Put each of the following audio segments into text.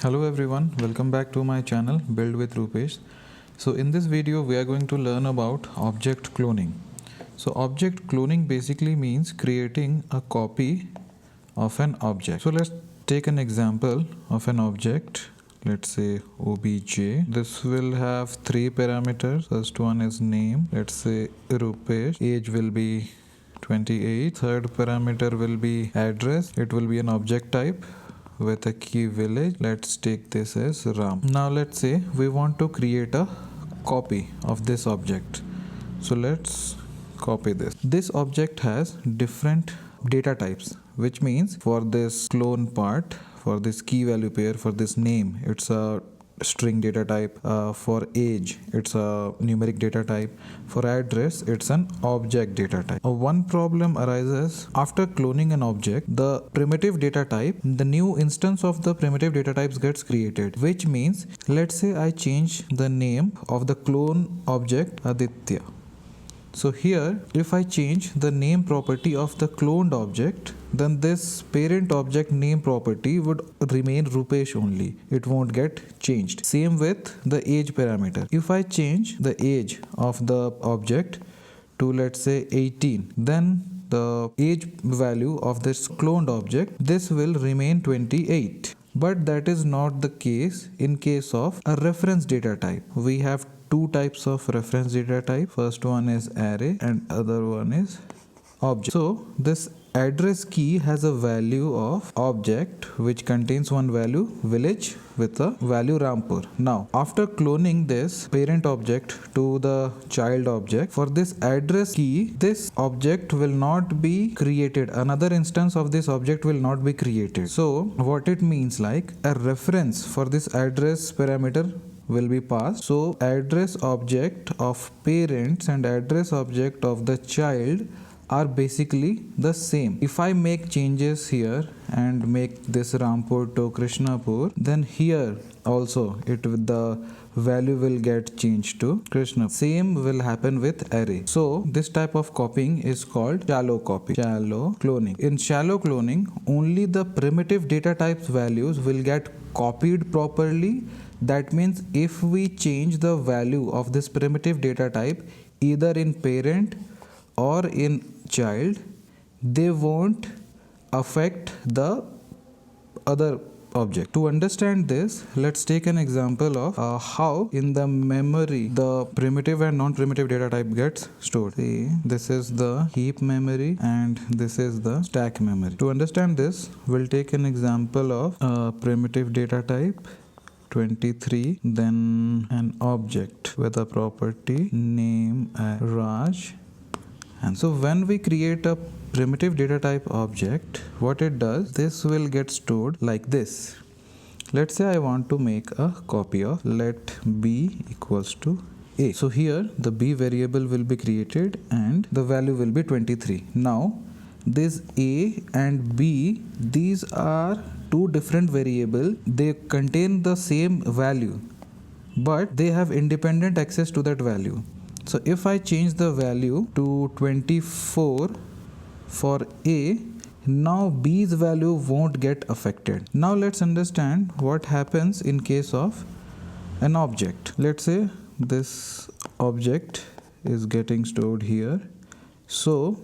Hello everyone, welcome back to my channel Build with Rupesh. So in this video we are going to learn about object cloning. So object cloning basically means creating a copy of an object. So let's take an example of an object. Let's say obj. This will have three parameters. First one is name. Let's say Rupesh. Age will be 28. Third parameter will be address. It will be an object type with a key village. Let's take this as Ram. Now let's say we want to create a copy of this object. So let's copy this. This object has different data types, which means for this clone part, for this key value pair, for this name, it's a string data type. For age, it's a numeric data type. For address, it's an object data type. One problem arises after cloning an object. The primitive data type, the new instance of the primitive data types gets created, which means let's say I change the name of the clone object Aditya. So here, if I change the name property of the cloned object, then this parent object name property would remain Rupesh only. It won't get changed. Same with the age parameter. If I change the age of the object to let's say 18, then the age value of this cloned object, this will remain 28. But that is not the case in case of a reference data type. We have two types of reference data type. First one is array and other one is object. So this address key has a value of object which contains one value village with a value Rampur. Now after cloning this parent object to the child object, for this address key, this object will not be created. Another instance of this object will not be created. So what it means, like a reference for this address parameter will be passed. So address object of parents and address object of the child are basically the same. If I make changes here and make this Rampur to Krishnapur, then here also the value will get changed to Krishna. Same will happen with array. So this type of copying is called shallow copy, shallow cloning. In shallow cloning, only the primitive data types values will get copied properly. That means if we change the value of this primitive data type either in parent or in child, they won't affect the other object. To understand this, let's take an example of how in the memory the primitive and non-primitive data type gets stored. See, this is the heap memory and this is the stack memory. To understand this, we'll take an example of primitive data type 23, then an object with a property name Raj. And so when we create a primitive data type object, what it does, this will get stored like this. Let's say I want to make a copy of let b equals to a. So here the b variable will be created and the value will be 23. Now this a and b, these are two different variables. They contain the same value, but they have independent access to that value. So if I change the value to 24 for a, now b's value won't get affected. Now let's understand what happens in case of an object. Let's say this object is getting stored here. So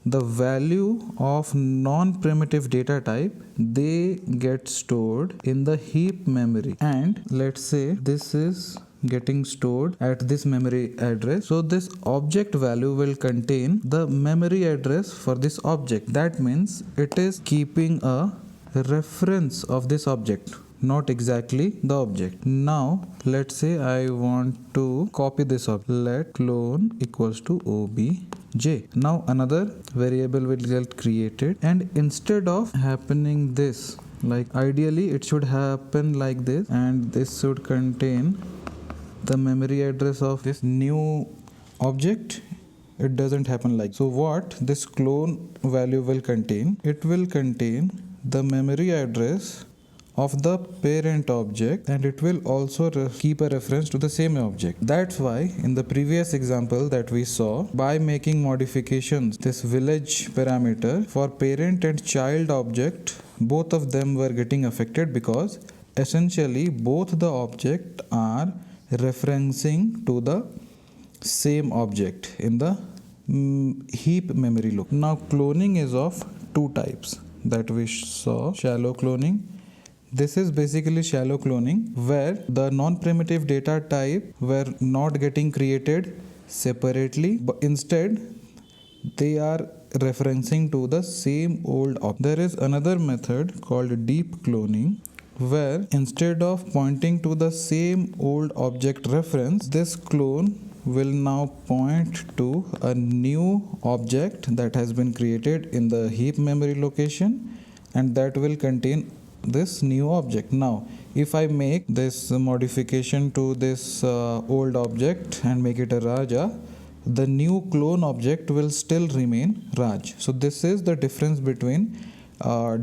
the value of non-primitive data type, they get stored in the heap memory, and let's say this is getting stored at this memory address. So this object value will contain the memory address for this object. That means it is keeping a reference of this object, not exactly the object. Now let's say I want to copy this object. Let clone equals to obj. Now another variable will get created, and instead of happening this, like ideally it should happen like this, and this should contain the memory address of this new object. It doesn't happen like so. What this clone value will contain, it will contain the memory address of the parent object, and it will also keep a reference to the same object. That's why in the previous example that we saw, by making modifications, this village parameter for parent and child object, both of them were getting affected because essentially both the object are referencing to the same object in the heap memory loop. Now cloning is of two types that we saw: shallow cloning. This is basically shallow cloning where the non-primitive data type were not getting created separately, but instead they are referencing to the same old object. There is another method called deep cloning where instead of pointing to the same old object reference, this clone will now point to a new object that has been created in the heap memory location, and that will contain this new object. Now if I make this modification to this old object and make it a Raja, the new clone object will still remain Raj. So this is the difference between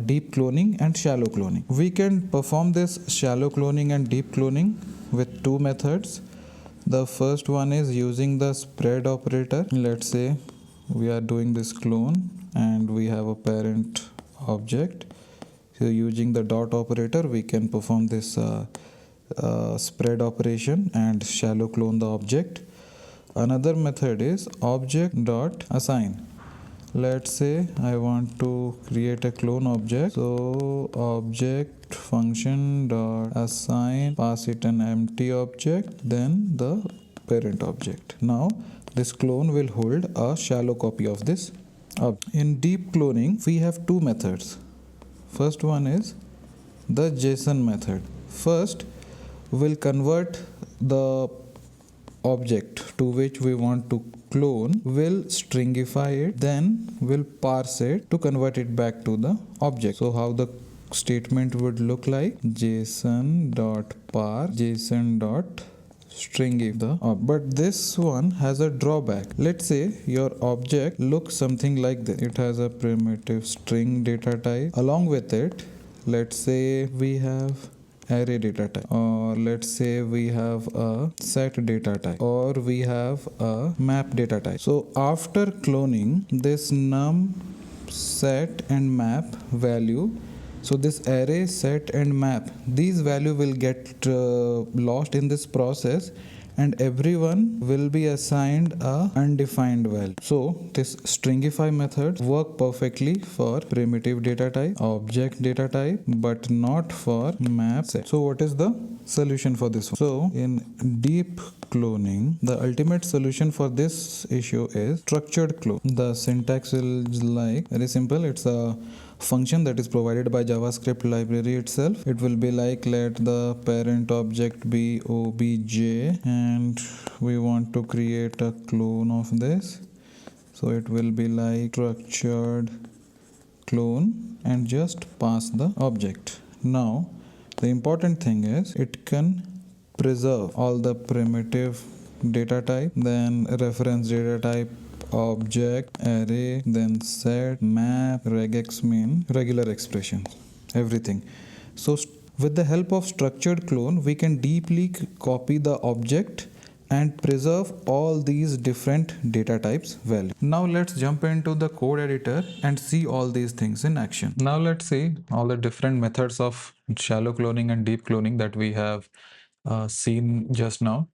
deep cloning and shallow cloning. We can perform this shallow cloning and deep cloning with two methods. The first one is using the spread operator. Let's say we are doing this clone and we have a parent object. So using the dot operator we can perform this spread operation and shallow clone the object. Another method is Object.assign. Let's say I want to create a clone object. So object function dot assign, pass it an empty object, then the parent object. Now this clone will hold a shallow copy of this object. In deep cloning we have two methods. First one is the JSON method. First we'll convert the object to which we want to clone, will stringify it, then will parse it to convert it back to the object. So how the statement would look like: JSON.parse, JSON.stringify the object. But this one has a drawback. Let's say your object looks something like this. It has a primitive string data type. Along with it, let's say we have array data type, or let's say we have a set data type, or we have a map data type. So after cloning this num, set and map value, so this array, set and map, these value will get lost in this process, and everyone will be assigned a undefined value. So this stringify method work perfectly for primitive data type, object data type, but not for map set. So what is the solution for this one? So in deep cloning, the ultimate solution for this issue is structured clone. The syntax is like very simple. It's a function that is provided by JavaScript library itself. It will be like, let the parent object be obj, and we want to create a clone of this. So it will be like structured clone and just pass the object. Now the important thing is it can preserve all the primitive data type, then reference data type, object, array, then set, map, regex mean, regular expression, everything. So with the help of structured clone, we can deeply copy the object and preserve all these different data types value. Now let's jump into the code editor and see all these things in action. Now let's see all the different methods of shallow cloning and deep cloning that we have seen just now.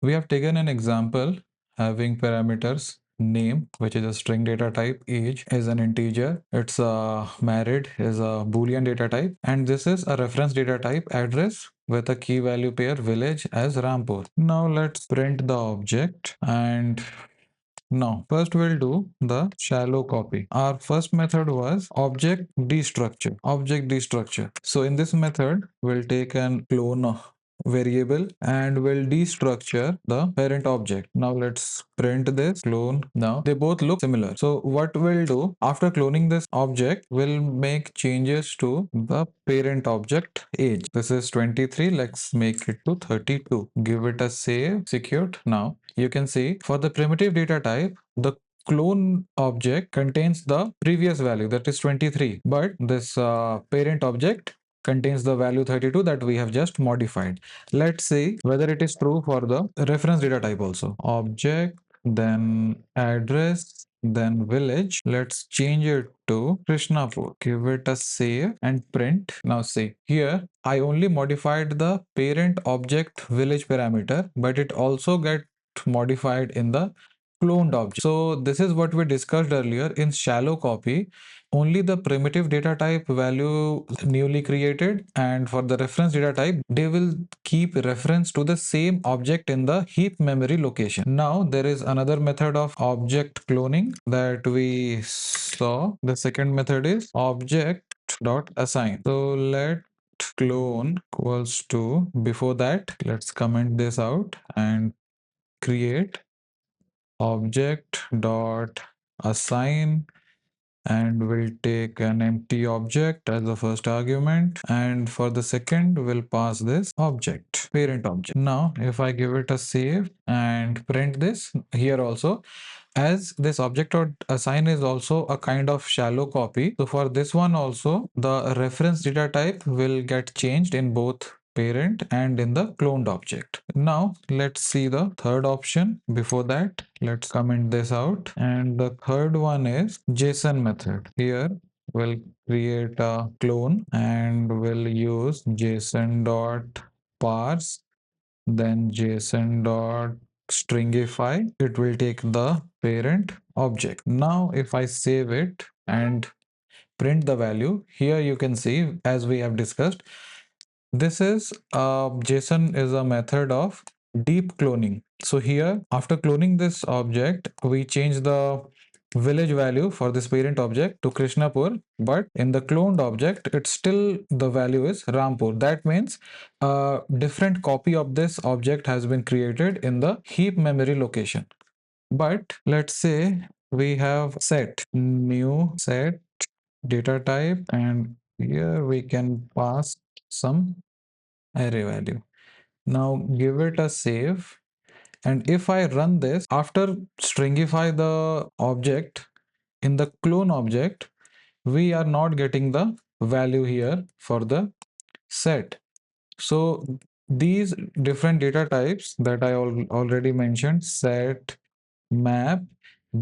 We have taken an example having parameters: name, which is a string data type; age is an integer; it's married is a boolean data type; and this is a reference data type, address, with a key value pair, village, as Rampur. Now let's print the object, and now first we'll do the shallow copy. Our first method was object destructure. So in this method we'll take an clone variable and we'll destructure the parent object. Now let's print this clone. Now they both look similar. So what we'll do after cloning this object, we'll make changes to the parent object age. This is 23. Let's make it to 32. Give it a save, execute. Now you can see for the primitive data type, the clone object contains the previous value, that is 23, but this parent object contains the value 32 that we have just modified. Let's see whether it is true for the reference data type also. Object, then address, then village. Let's change it to Krishnapur. Give it a save and print. Now see here, I only modified the parent object village parameter, but it also get modified in the cloned object. So this is what we discussed earlier in shallow copy. Only the primitive data type value newly created, and for the reference data type, they will keep reference to the same object in the heap memory location. Now there is another method of object cloning that we saw. The second method is Object.assign. So let clone equals to, before that, let's comment this out and create Object.assign, and we'll take an empty object as the first argument, and for the second we'll pass this object, parent object. Now if I give it a save and print this, here also, as this Object.assign is also a kind of shallow copy, so for this one also the reference data type will get changed in both parent and in the cloned object. Now let's see the third option. Before that, let's comment this out, and the third one is JSON method. Here we'll create a clone and we'll use JSON.parse, then JSON.stringify. It will take the parent object. Now if I save it and print the value, here you can see, as we have discussed, this is JSON is a method of deep cloning. So here, after cloning this object, we change the village value for this parent object to Krishnapur, but in the cloned object, it's still the value is Rampur. That means a different copy of this object has been created in the heap memory location. But let's say we have set new set data type, and here we can pass some array value. Now give it a save, and if I run this after stringify the object in the clone object, we are not getting the value here for the set. So these different data types that I already mentioned, set, map,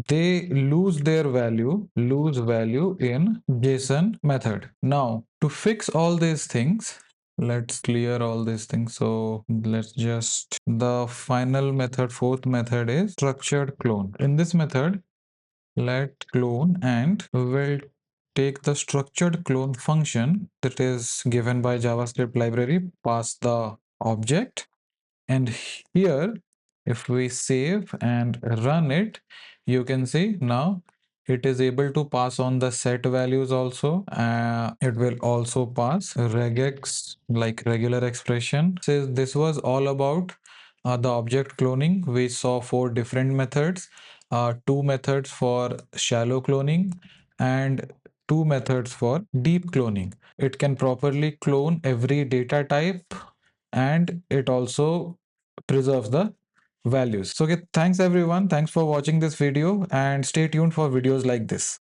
they lose value in JSON method. Now to fix all these things, let's clear all these things. So let's just, the final method, fourth method is structured clone. In this method, let clone, and we'll take the structured clone function that is given by JavaScript library, pass the object, and here if we save and run it, you can see now it is able to pass on the set values also. It will also pass regex, like regular expression. So this was all about the object cloning. We saw 4 different methods, 2 methods for shallow cloning and 2 methods for deep cloning. It can properly clone every data type, and it also preserves the values. So okay, thanks everyone. Thanks for watching this video, and stay tuned for videos like this.